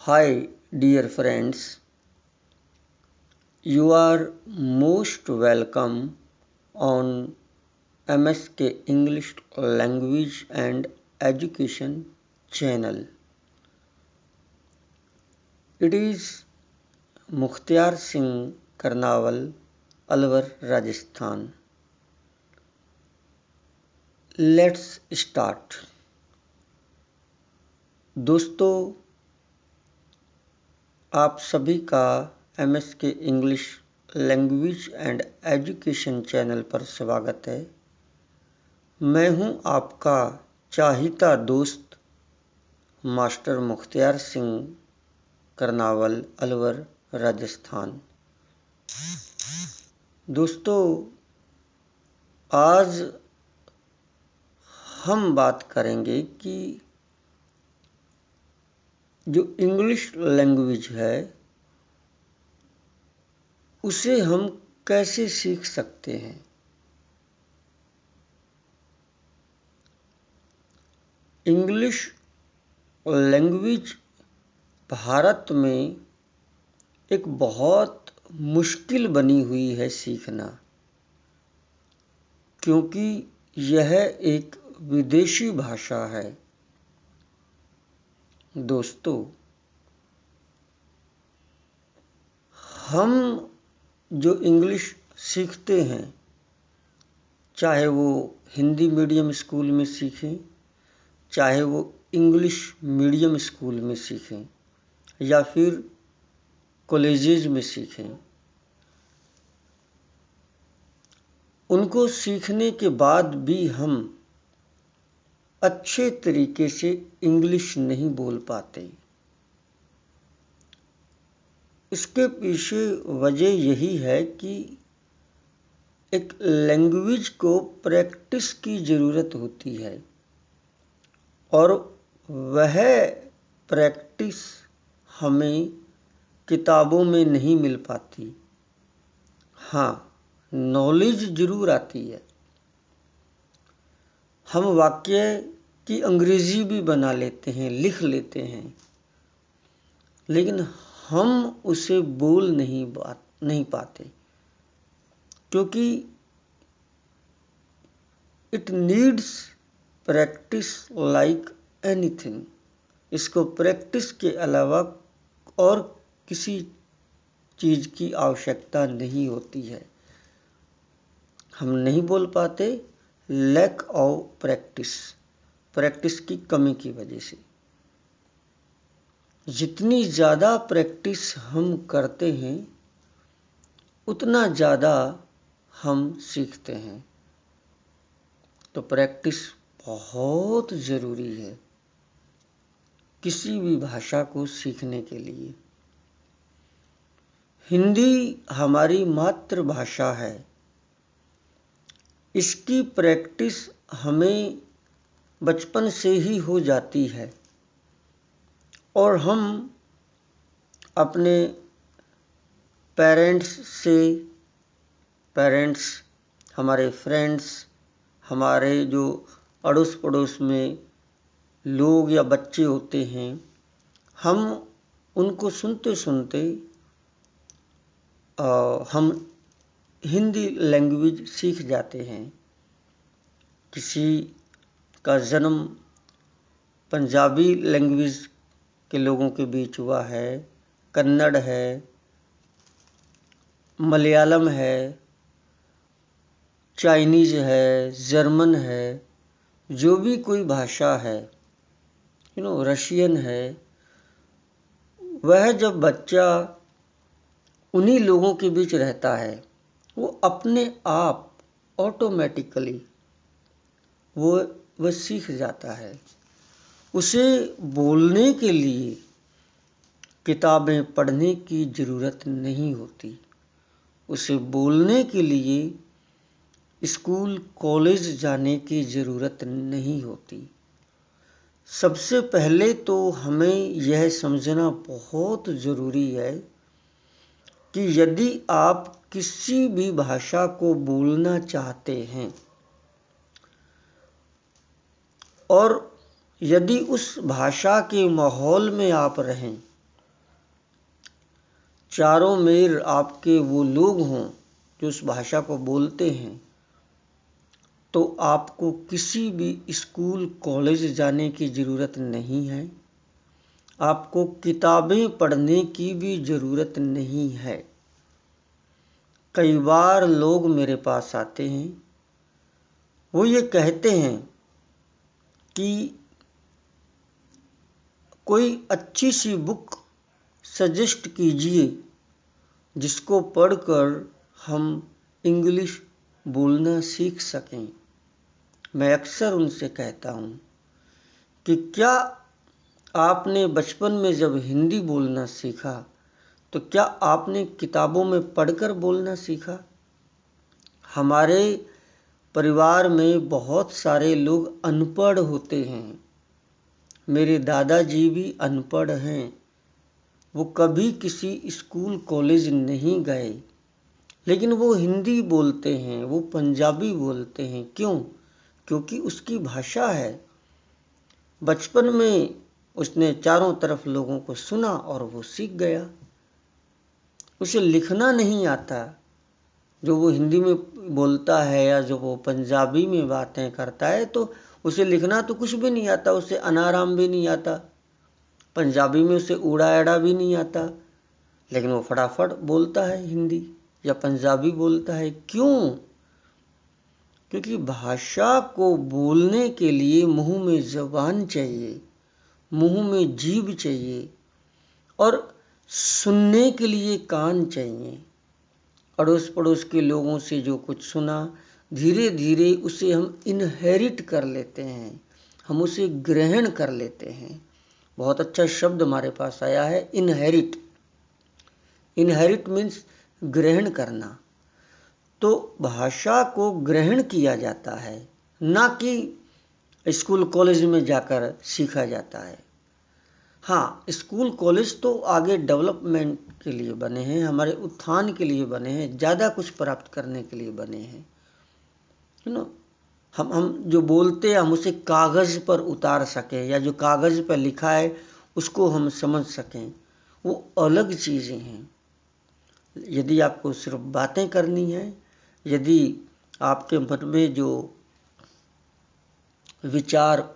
Hi, dear friends. You are most welcome on MSK English Language and Education channel. It is Mukhtiar Singh Karnawal, Alwar, Rajasthan. Let's start. दोस्तों, आप सभी का MSK English language and education channel पर स्वागत है। मैं हूं आपका चाहिता दोस्त मास्टर मुख्तियार सिंह करनावल, अलवर, राजस्थान। दोस्तों, आज हम बात करेंगे कि जो इंग्लिश लैंग्वेज है उसे हम कैसे सीख सकते हैं। इंग्लिश लैंग्वेज भारत में एक बहुत मुश्किल बनी हुई है सीखना, क्योंकि यह एक विदेशी भाषा है। दोस्तों, हम जो इंग्लिश सीखते हैं, चाहे वो हिंदी मीडियम स्कूल में सीखें, चाहे वो इंग्लिश मीडियम स्कूल में सीखें या फिर कॉलेजेस में सीखें, उनको सीखने के बाद भी हम अच्छे तरीके से इंग्लिश नहीं बोल पाते। इसके पीछे वजह यही है कि एक लैंग्वेज को प्रैक्टिस की ज़रूरत होती है और वह प्रैक्टिस हमें किताबों में नहीं मिल पाती। हाँ, नॉलेज ज़रूर आती है। हम वाक्य की अंग्रेजी भी बना लेते हैं, लिख लेते हैं, लेकिन हम उसे बोल नहीं पाते, क्योंकि it needs practice like anything. इसको प्रैक्टिस के अलावा और किसी चीज़ की आवश्यकता नहीं होती है। हम नहीं बोल पाते लैक ऑफ प्रैक्टिस की कमी की वजह से। जितनी ज़्यादा प्रैक्टिस हम करते हैं उतना ज़्यादा हम सीखते हैं। तो प्रैक्टिस बहुत ज़रूरी है किसी भी भाषा को सीखने के लिए। हिंदी हमारी मातृभाषा है। इसकी प्रैक्टिस हमें बचपन से ही हो जाती है और हम अपने पेरेंट्स, हमारे फ्रेंड्स, हमारे जो अड़ोस पड़ोस में लोग या बच्चे होते हैं, हम उनको सुनते सुनते हम हिंदी लैंग्वेज सीख जाते हैं। किसी का जन्म पंजाबी लैंग्वेज के लोगों के बीच हुआ है, कन्नड़ है, मलयालम है, चाइनीज़ है, जर्मन है, जो भी कोई भाषा है, रशियन है, वह जब बच्चा उन्हीं लोगों के बीच रहता है, वो अपने आप ऑटोमेटिकली वह सीख जाता है। उसे बोलने के लिए किताबें पढ़ने की ज़रूरत नहीं होती। उसे बोलने के लिए स्कूल कॉलेज जाने की ज़रूरत नहीं होती। सबसे पहले तो हमें यह समझना बहुत ज़रूरी है कि यदि आप किसी भी भाषा को बोलना चाहते हैं और यदि उस भाषा के माहौल में आप रहें, चारों मेर आपके वो लोग हों जो उस भाषा को बोलते हैं, तो आपको किसी भी स्कूल कॉलेज जाने की ज़रूरत नहीं है, आपको किताबें पढ़ने की भी ज़रूरत नहीं है। कई बार लोग मेरे पास आते हैं, वो ये कहते हैं कि कोई अच्छी सी बुक सजेस्ट कीजिए जिसको पढ़कर हम इंग्लिश बोलना सीख सकें। मैं अक्सर उनसे कहता हूँ कि क्या आपने बचपन में जब हिंदी बोलना सीखा तो क्या आपने किताबों में पढ़कर बोलना सीखा? हमारे परिवार में बहुत सारे लोग अनपढ़ होते हैं। मेरे दादाजी भी अनपढ़ हैं, वो कभी किसी स्कूल कॉलेज नहीं गए, लेकिन वो हिंदी बोलते हैं, वो पंजाबी बोलते हैं। क्यों? क्योंकि उसकी भाषा है। बचपन में उसने चारों तरफ लोगों को सुना और वो सीख गया। उसे लिखना नहीं आता, जो वो हिंदी में बोलता है या जो वो पंजाबी में बातें करता है, तो उसे लिखना तो कुछ भी नहीं आता, उसे अनाराम भी नहीं आता, पंजाबी में उसे ऊड़ा एड़ा भी नहीं आता, लेकिन वो फटाफट बोलता है हिंदी या पंजाबी बोलता है। क्यों? क्योंकि भाषा को बोलने के लिए मुंह में ज़बान चाहिए, मुंह में जीभ चाहिए और सुनने के लिए कान चाहिए। अड़ोस पड़ोस के लोगों से जो कुछ सुना, धीरे धीरे उसे हम इनहेरिट कर लेते हैं, हम उसे ग्रहण कर लेते हैं। बहुत अच्छा शब्द हमारे पास आया है, इनहेरिट। इनहेरिट मीन्स ग्रहण करना। तो भाषा को ग्रहण किया जाता है, ना कि स्कूल कॉलेज में जाकर सीखा जाता है। हाँ, स्कूल कॉलेज तो आगे डेवलपमेंट के लिए बने हैं, हमारे उत्थान के लिए बने हैं, ज़्यादा कुछ प्राप्त करने के लिए बने हैं। हम जो बोलते हैं हम उसे कागज़ पर उतार सकें, या जो कागज़ पर लिखा है उसको हम समझ सकें, वो अलग चीज़ें हैं। यदि आपको सिर्फ बातें करनी है, यदि आपके मन में जो विचार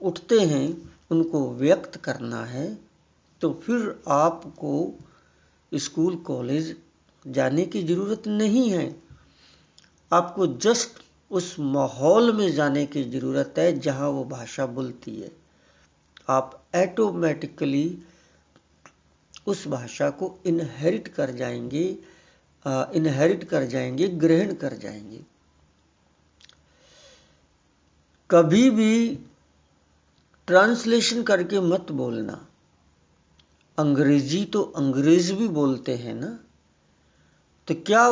उठते हैं उनको व्यक्त करना है, तो फिर आपको स्कूल कॉलेज जाने की ज़रूरत नहीं है। आपको जस्ट उस माहौल में जाने की ज़रूरत है जहाँ वो भाषा बोलती है। आप ऑटोमेटिकली उस भाषा को इनहेरिट कर जाएंगे, ग्रहण कर जाएंगे। कभी भी ट्रांसलेशन करके मत बोलना। अंग्रेजी तो अंग्रेज भी बोलते हैं ना, तो क्या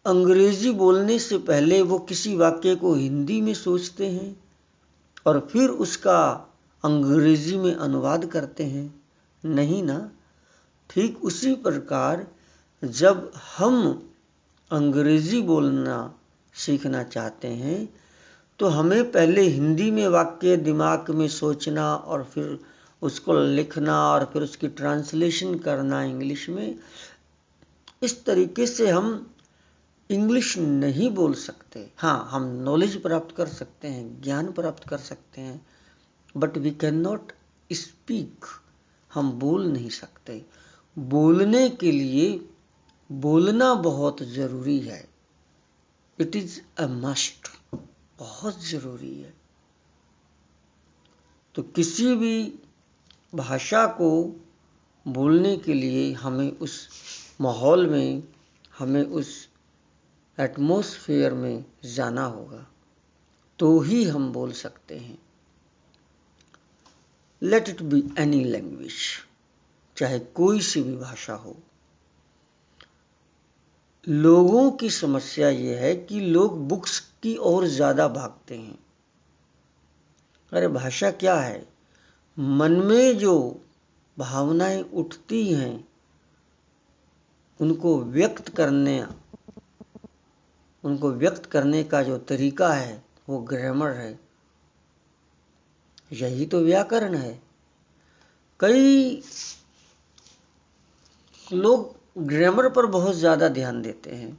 अंग्रेजी बोलने से पहले वो किसी वाक्य को हिंदी में सोचते हैं और फिर उसका अंग्रेजी में अनुवाद करते हैं? नहीं ना। ठीक उसी प्रकार जब हम अंग्रेजी बोलना सीखना चाहते हैं तो हमें पहले हिंदी में वाक्य दिमाग में सोचना और फिर उसको लिखना और फिर उसकी ट्रांसलेशन करना इंग्लिश में। इस तरीके से हम इंग्लिश नहीं बोल सकते। हाँ, हम नॉलेज प्राप्त कर सकते हैं, ज्ञान प्राप्त कर सकते हैं, but we can not speak. हम बोल नहीं सकते। बोलने के लिए बोलना बहुत ज़रूरी है। इट इज़ अ मस्ट, बहुत ज़रूरी है। तो किसी भी भाषा को बोलने के लिए हमें उस माहौल में, हमें उस एटमॉस्फेयर में जाना होगा, तो ही हम बोल सकते हैं। Let it be any language, चाहे कोई सी भी भाषा हो। लोगों की समस्या ये है कि लोग बुक्स की ओर ज़्यादा भागते हैं। अरे भाषा क्या है? मन में जो भावनाएं उठती हैं उनको व्यक्त करने का जो तरीका है वो ग्रामर है, यही तो व्याकरण है। कई लोग ग्रामर पर बहुत ज़्यादा ध्यान देते हैं,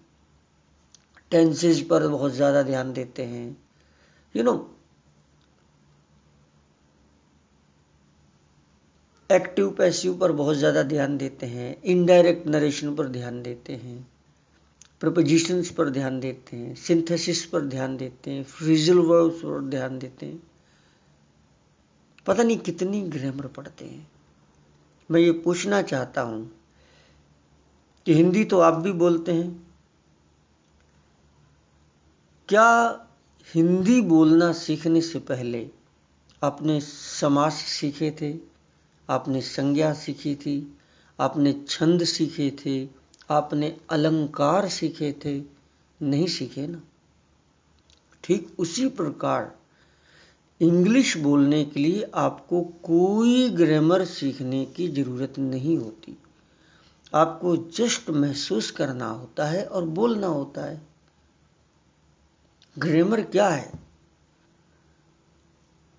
टेंसेज पर बहुत ज़्यादा ध्यान देते हैं, एक्टिव पैसिव पर बहुत ज़्यादा ध्यान देते हैं, इनडायरेक्ट नरेशन पर ध्यान देते हैं, प्रपोजिशंस पर ध्यान देते हैं, सिंथेसिस पर ध्यान देते हैं, फ्रेजल वर्ब्स पर ध्यान देते हैं। पता नहीं कितनी ग्रामर पढ़ते हैं। मैं ये पूछना चाहता हूँ कि हिंदी तो आप भी बोलते हैं, क्या हिंदी बोलना सीखने से पहले आपने समास सीखे थे, आपने संज्ञा सीखी थी, आपने छंद सीखे थे, आपने अलंकार सीखे थे? नहीं सीखे ना। ठीक उसी प्रकार इंग्लिश बोलने के लिए आपको कोई ग्रामर सीखने की ज़रूरत नहीं होती। आपको जस्ट महसूस करना होता है और बोलना होता है। ग्रामर क्या है?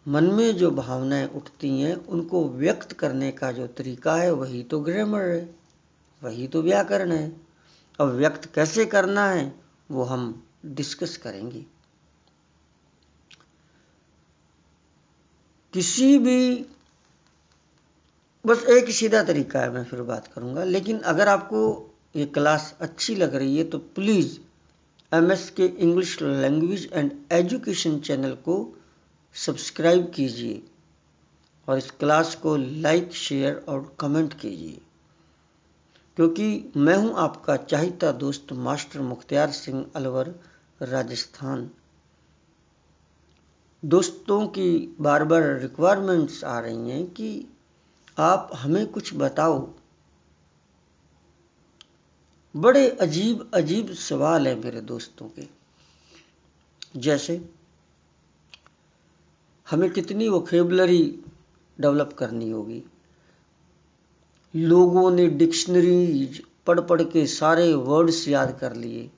मन में जो भावनाएं उठती हैं उनको व्यक्त करने का जो तरीका है वही तो ग्रामर है, वही तो व्याकरण है। अब व्यक्त कैसे करना है वो हम डिस्कस करेंगे। किसी भी बस एक सीधा तरीका है, मैं फिर बात करूंगा। लेकिन अगर आपको ये क्लास अच्छी लग रही है तो please MSK English language and education channel को सब्सक्राइब कीजिए और इस क्लास को लाइक, शेयर और कमेंट कीजिए, क्योंकि मैं हूं आपका चाहता दोस्त मास्टर मुख्तियार सिंह अलवर, राजस्थान। दोस्तों की बार बार रिक्वायरमेंट्स आ रही हैं कि आप हमें कुछ बताओ। बड़े अजीब अजीब सवाल हैं मेरे दोस्तों के, जैसे हमें कितनी वोकेबलरी डेवलप करनी होगी। लोगों ने डिक्शनरीज पढ़ पढ़ के सारे वर्ड्स याद कर लिए,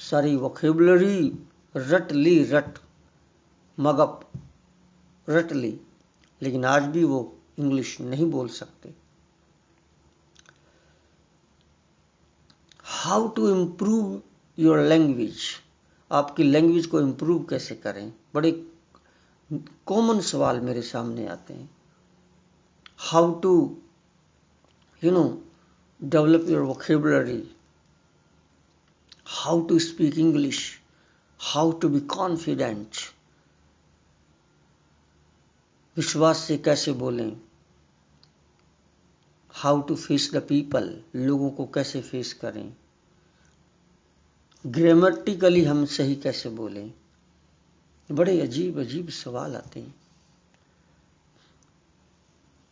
सारी वोकेबलरी रट ली, मगअप रट ली, लेकिन आज भी वो इंग्लिश नहीं बोल सकते। How to improve your language, आपकी लैंग्वेज को इम्प्रूव कैसे करें? बड़े कॉमन सवाल मेरे सामने आते हैं। How to develop your vocabulary, how to speak English, how to be confident, विश्वास से कैसे बोलें, how to face the people, लोगों को कैसे फेस करें, ग्रामेटिकली हम सही कैसे बोलें। बड़े अजीब अजीब सवाल आते हैं।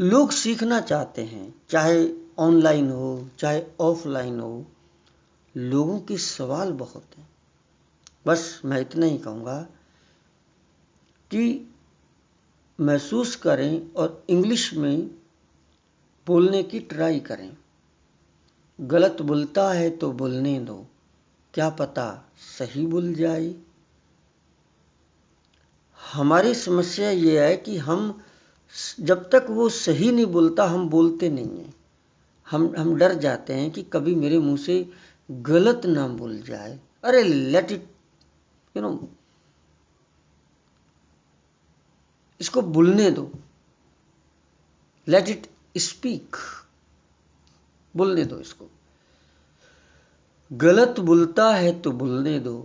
लोग सीखना चाहते हैं, चाहे ऑनलाइन हो चाहे ऑफलाइन हो, लोगों के सवाल बहुत हैं। बस मैं इतना ही कहूँगा कि महसूस करें और इंग्लिश में बोलने की ट्राई करें। गलत बोलता है तो बोलने दो, क्या पता सही बोल जाए। हमारी समस्या ये है कि हम जब तक वो सही नहीं बोलता हम बोलते नहीं हैं। हम डर जाते हैं कि कभी मेरे मुंह से गलत ना बोल जाए। अरे लेट इट, इसको बोलने दो, लेट इट स्पीक, बोलने दो इसको। गलत बोलता है तो बोलने दो,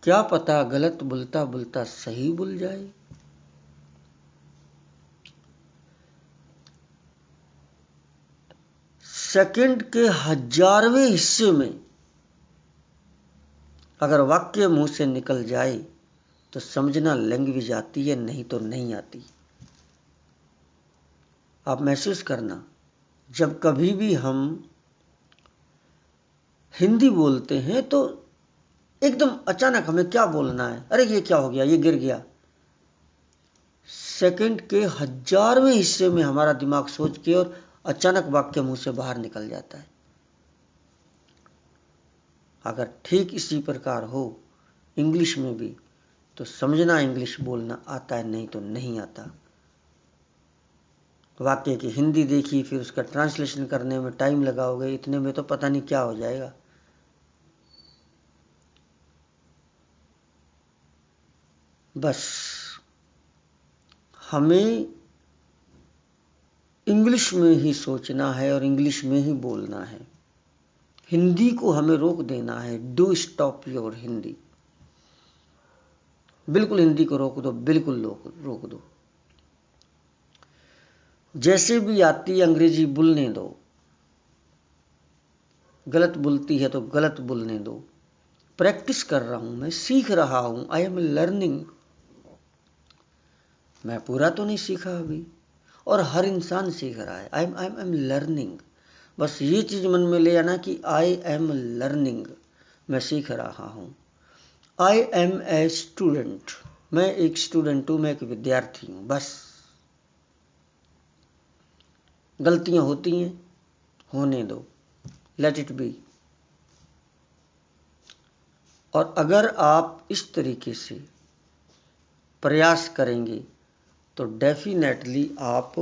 क्या पता गलत बोलता बोलता सही बोल जाए। सेकंड के 1000वें हिस्से में अगर वाक्य मुंह से निकल जाए तो समझना लैंग्वेज आती है, नहीं तो नहीं आती। आप महसूस करना, जब कभी भी हम हिंदी बोलते हैं तो एकदम अचानक हमें क्या बोलना है, अरे ये क्या हो गया, ये गिर गया। सेकंड के 1000वें हिस्से में हमारा दिमाग सोच के और अचानक वाक्य मुंह से बाहर निकल जाता है। अगर ठीक इसी प्रकार हो इंग्लिश में भी तो समझना इंग्लिश बोलना आता है, नहीं तो नहीं आता। वाक्य की हिंदी देखी, फिर उसका ट्रांसलेशन करने में टाइम लगाओगे, इतने में तो पता नहीं क्या हो जाएगा। बस हमें इंग्लिश में ही सोचना है और इंग्लिश में ही बोलना है। हिंदी को हमें रोक देना है। Do stop your Hindi. बिल्कुल हिंदी को रोक दो, बिल्कुल रोक दो। जैसे भी आती है अंग्रेजी बोलने दो, गलत बोलती है तो गलत बोलने दो। प्रैक्टिस कर रहा हूं, मैं सीख रहा हूं। I am learning. मैं पूरा तो नहीं सीखा अभी, और हर इंसान सीख रहा है। I am learning. बस ये चीज मन में ले आना कि आई एम लर्निंग, मैं सीख रहा हूं। आई एम ए स्टूडेंट, मैं एक स्टूडेंट हूं, मैं एक विद्यार्थी हूं। बस गलतियां होती हैं, होने दो, लेट इट बी। और अगर आप इस तरीके से प्रयास करेंगे तो डेफिनेटली आप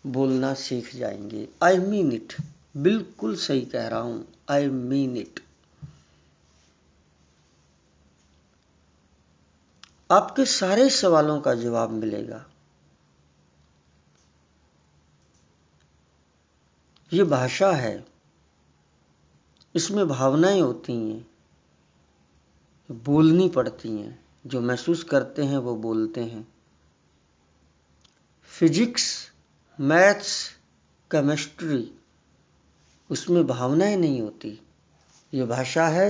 बोलना सीख जाएंगे। आई मीन इट, बिल्कुल सही कह रहा हूं, आई मीन इट। आपके सारे सवालों का जवाब मिलेगा। ये भाषा है, इसमें भावनाएं होती हैं, बोलनी पड़ती हैं। जो महसूस करते हैं वो बोलते हैं। फिजिक्स, मैथ्स, केमिस्ट्री, उसमें भावनाएं नहीं होती। ये भाषा है,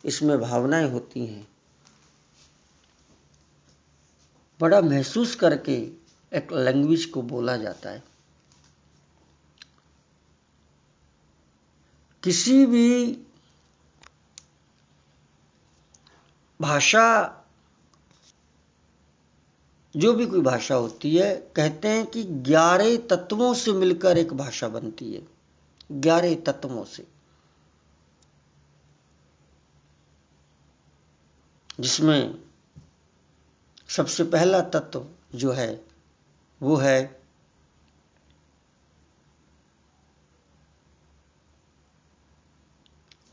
इसमें भावनाएं होती हैं। बड़ा महसूस करके एक लैंग्वेज को बोला जाता है। किसी भी भाषा, जो भी कोई भाषा होती है, कहते हैं कि 11 तत्वों से मिलकर एक भाषा बनती है। 11 तत्वों से, जिसमें सबसे पहला तत्व जो है वो है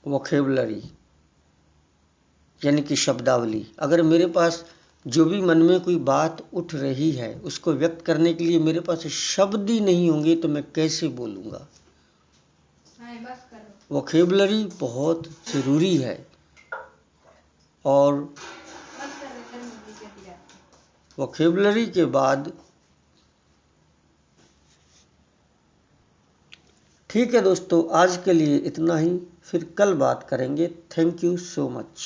वोकैबुलरी, यानी कि शब्दावली। अगर मेरे पास जो भी मन में कोई बात उठ रही है, उसको व्यक्त करने के लिए मेरे पास शब्द ही नहीं होंगे तो मैं कैसे बोलूँगा। वोकैबुलरी बहुत ज़रूरी है। और वोकैबुलरी के बाद, ठीक है दोस्तों, आज के लिए इतना ही। फिर कल बात करेंगे। Thank you so much.